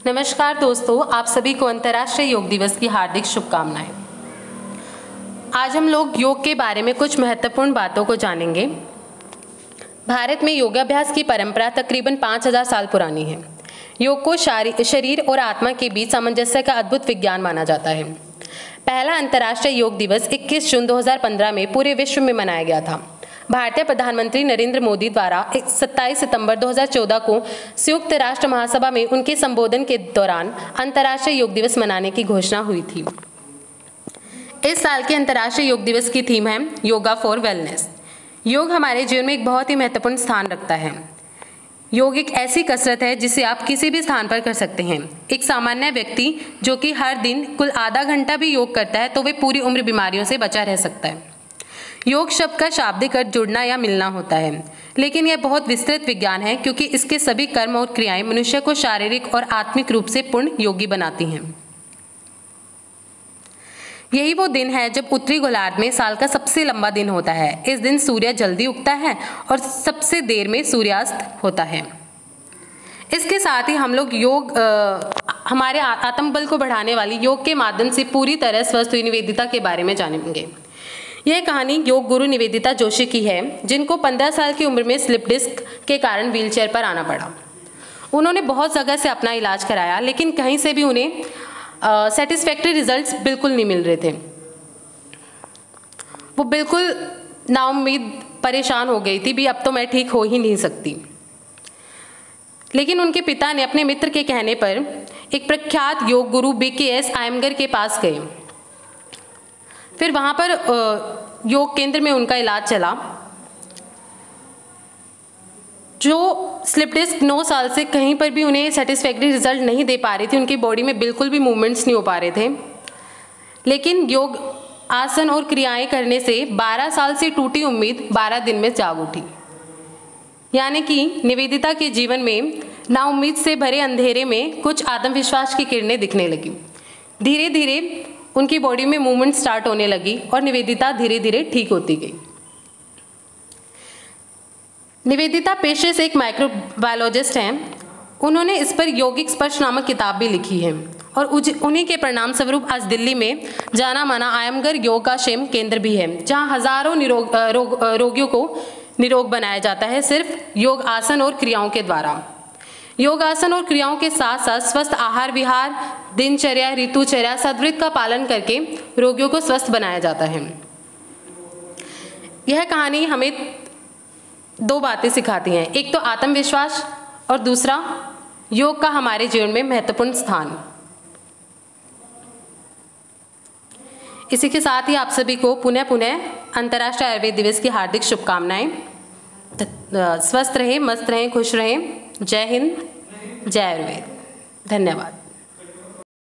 नमस्कार दोस्तों, आप सभी को अंतर्राष्ट्रीय योग दिवस की हार्दिक शुभकामनाएं। आज हम लोग योग के बारे में कुछ महत्वपूर्ण बातों को जानेंगे। भारत में योगाभ्यास की परंपरा तकरीबन 5000 साल पुरानी है। योग को शरीर और आत्मा के बीच सामंजस्य का अद्भुत विज्ञान माना जाता है। पहला अंतर्राष्ट्रीय योग दिवस 21 जून 2015 में पूरे विश्व में मनाया गया था। भारतीय प्रधानमंत्री नरेंद्र मोदी द्वारा 27 सितंबर 2014 को संयुक्त राष्ट्र महासभा में उनके संबोधन के दौरान अंतर्राष्ट्रीय योग दिवस मनाने की घोषणा हुई थी। इस साल के अंतर्राष्ट्रीय योग दिवस की थीम है योगा फॉर वेलनेस। योग हमारे जीवन में एक बहुत ही महत्वपूर्ण स्थान रखता है। योग एक ऐसी कसरत है जिसे आप किसी भी स्थान पर कर सकते हैं। एक सामान्य व्यक्ति जो कि हर दिन कुल आधा घंटा भी योग करता है तो वे पूरी उम्र बीमारियों से बचा रह सकता है। योग शब्द का शाब्दिक अर्थ जुड़ना या मिलना होता है, लेकिन यह बहुत विस्तृत विज्ञान है क्योंकि इसके सभी कर्म और क्रियाएं मनुष्य को शारीरिक और आत्मिक रूप से पूर्ण योगी बनाती हैं। यही वो दिन है जब उत्तरी गोलार्ध में साल का सबसे लंबा दिन होता है। इस दिन सूर्य जल्दी उगता है और सबसे देर में सूर्यास्त होता है। इसके साथ ही हम लोग योग हमारे आत्मबल को बढ़ाने वाली योग के माध्यम से पूरी तरह स्वस्थ हुई निवेदिता के बारे में जानेंगे। यह कहानी योग गुरु निवेदिता जोशी की है, जिनको 15 साल की उम्र में स्लिप डिस्क के कारण व्हीलचेयर पर आना पड़ा। उन्होंने बहुत जगह से अपना इलाज कराया, लेकिन कहीं से भी उन्हें सेटिस्फैक्टरी रिजल्ट्स बिल्कुल नहीं मिल रहे थे। वो बिल्कुल नाउम्मीद परेशान हो गई थी भी, अब तो मैं ठीक हो ही नहीं सकती। लेकिन उनके पिता ने अपने मित्र के कहने पर एक प्रख्यात योग गुरु BKS आयंगर के पास गए। फिर वहाँ पर योग केंद्र में उनका इलाज चला। जो स्लिप डिस्क 9 साल से कहीं पर भी उन्हें सेटिस्फैक्टरी रिजल्ट नहीं दे पा रही थी, उनकी बॉडी में बिल्कुल भी मूवमेंट्स नहीं हो पा रहे थे, लेकिन योग आसन और क्रियाएं करने से 12 साल से टूटी उम्मीद 12 दिन में जाग उठी। यानी कि निवेदिता के जीवन में नाउम्मीद से भरे अंधेरे में कुछ आत्मविश्वास की किरणें दिखने लगी। धीरे धीरे उनकी बॉडी में मूवमेंट स्टार्ट होने लगी और निवेदिता धीरे धीरे ठीक होती गई। निवेदिता पेशे से एक माइक्रोबायोलॉजिस्ट हैं। उन्होंने इस पर यौगिक स्पर्श नामक किताब भी लिखी है और उन्हीं के परिणाम स्वरूप आज दिल्ली में जाना माना आयंगर योगाक्षेम केंद्र भी है, जहां हजारों रोगियों को निरोग बनाया जाता है सिर्फ योग आसन और क्रियाओं के द्वारा। योग आसन और क्रियाओं के साथ साथ स्वस्थ आहार विहार, दिनचर्या, ऋतुचर्या, सद्वृत्त का पालन करके रोगियों को स्वस्थ बनाया जाता है। यह कहानी हमें 2 बातें सिखाती हैं, एक तो आत्मविश्वास और दूसरा योग का हमारे जीवन में महत्वपूर्ण स्थान। इसी के साथ ही आप सभी को पुनः अंतर्राष्ट्रीय आयुर्वेद दिवस की हार्दिक शुभकामनाएं। स्वस्थ रहें, मस्त रहें, खुश रहें। जय हिंद, जय आयुर्वेद। धन्यवाद।